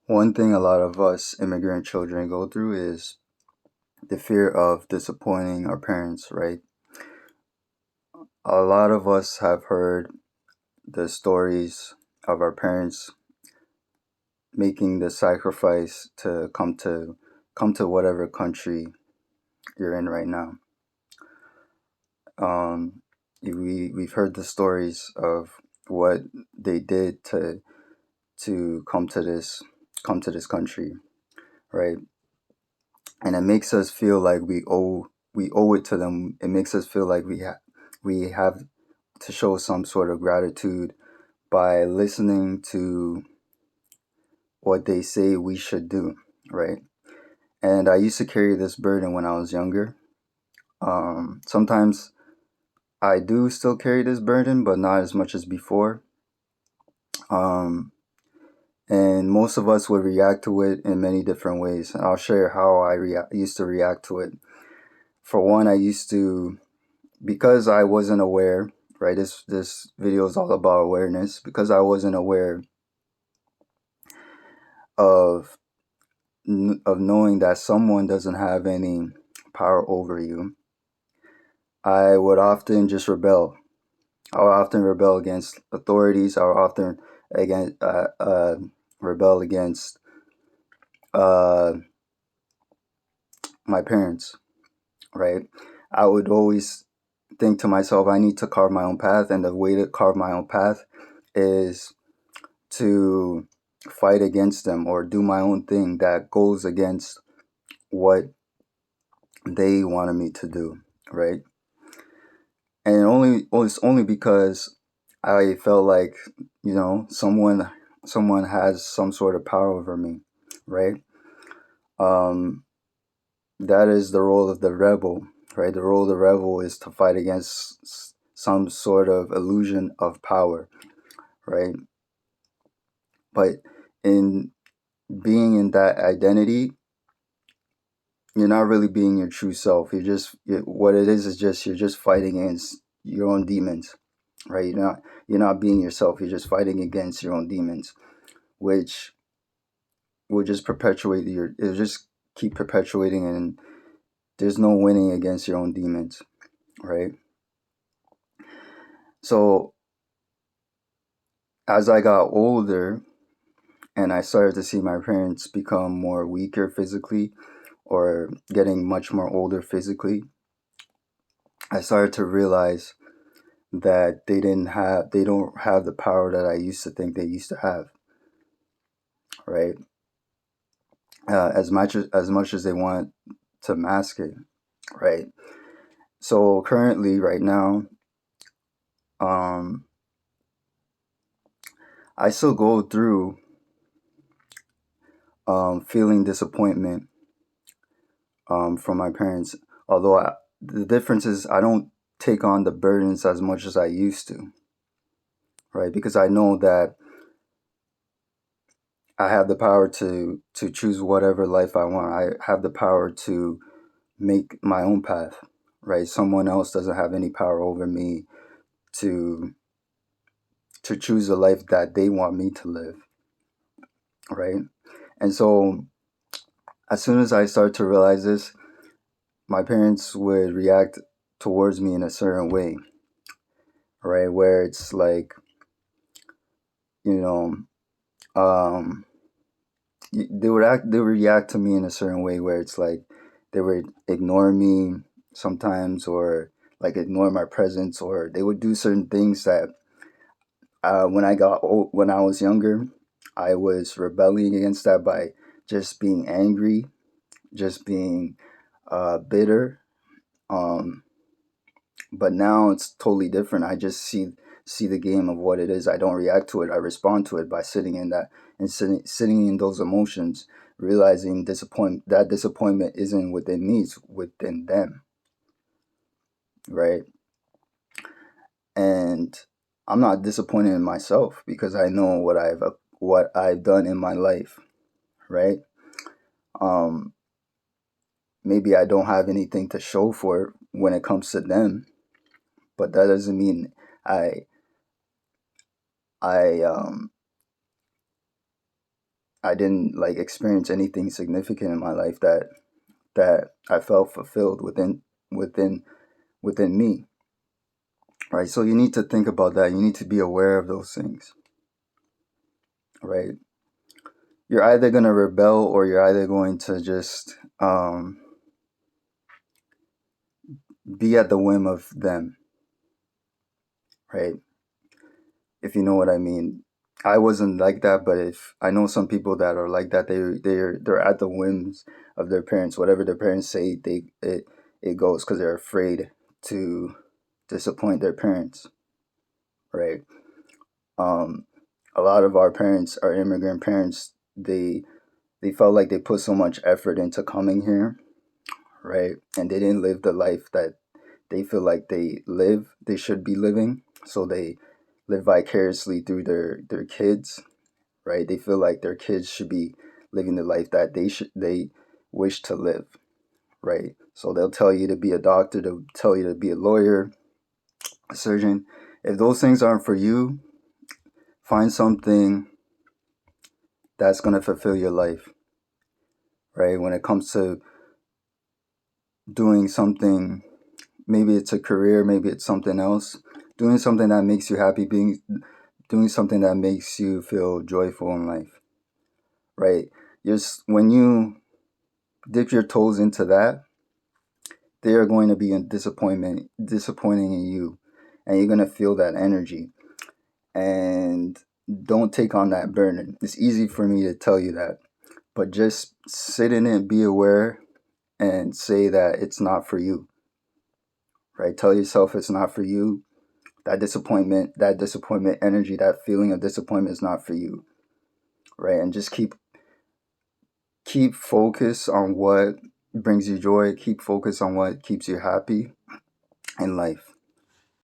One thing a lot of us immigrant children go through is the fear of disappointing our parents, right? A lot of us have heard the stories of our parents making the sacrifice to come to whatever country you're in right now. We've heard the stories of what they did to come to this country, right? And it makes us feel like we owe it to them. It makes us feel like we have to show some sort of gratitude by listening to what they say we should do, right? And I used to carry this burden when I was younger. Sometimes I do still carry this burden, but not as much as before. Um, and most of us would react to it in many different ways. And I'll share how used to react to it. For one, I used to, because I wasn't aware, right? This video is all about awareness. Because I wasn't aware of of knowing that someone doesn't have any power over you, I would often just rebel. I would often rebel against authorities. I would often against rebel against uh, my parents. Right? I would always think to myself, I need to carve my own path, and the way to carve my own path is to fight against them or do my own thing that goes against what they wanted me to do, right? And it's only because I felt like someone has some sort of power over me, right? Um, that is the role of the rebel, right? The role of the rebel is to fight against some sort of illusion of power, right? But in being in that identity, you're not really being your true self. What it is just you're just fighting against your own demons, right? You're not being yourself. You're just fighting against your own demons, which will just it'll just keep perpetuating, and there's no winning against your own demons, right? So as I got older and I started to see my parents become more weaker physically or getting much more older physically, I started to realize that they don't have the power that I used to think they used to have, right? As much as they want to mask it, right? So currently, right now, um, I still go through feeling disappointment from my parents. Although the difference is I don't take on the burdens as much as I used to, right? Because I know that I have the power to choose whatever life I want. I have the power to make my own path, right? Someone else doesn't have any power over me to choose the life that they want me to live, right? And so as soon as I start to realize this, my parents would react towards me in a certain way, right? Where it's like, you know, um, they would react to me in a certain way where it's like they would ignore me sometimes, or like ignore my presence, or they would do certain things that when I was younger, I was rebelling against that by just being angry, just being bitter. Um, but now it's totally different. I just see the game of what it is. I don't react to it. I respond to it by sitting in that and sitting in those emotions, realizing disappointment isn't within me; it's within them, right? And I'm not disappointed in myself because I know what I've done in my life, right? Um, Maybe I don't have anything to show for it when it comes to them, but that doesn't mean I I I didn't like experience anything significant in my life that I felt fulfilled within within me, right? So you need to think about that. You need to be aware of those things, right? You're either going to rebel or you're either going to just be at the whim of them, right? If you know what I mean. I wasn't like that, but if I know some people that are like that, they're at the whims of their parents. Whatever their parents say, it goes because they're afraid to disappoint their parents, right? Um, a lot of our parents, our immigrant parents, they felt like they put so much effort into coming here, right? And they didn't live the life that they feel like they should be living. So they live vicariously through their kids, right? They feel like their kids should be living the life that they wish to live, right? So they'll tell you to be a doctor, they'll tell you to be a lawyer, a surgeon. If those things aren't for you, find something that's going to fulfill your life, right? When it comes to doing something, maybe it's a career, maybe it's something else, doing something that makes you happy, being doing something that makes you feel joyful in life, right? Just when you dip your toes into that, they are going to be in disappointing in you, and you're going to feel that energy. And don't take on that burden. It's easy for me to tell you that, but just sit in it, be aware, and say that it's not for you, right? Tell yourself it's not for you. That disappointment energy, that feeling of disappointment is not for you, right? And just keep focus on what brings you joy. Keep focus on what keeps you happy in life.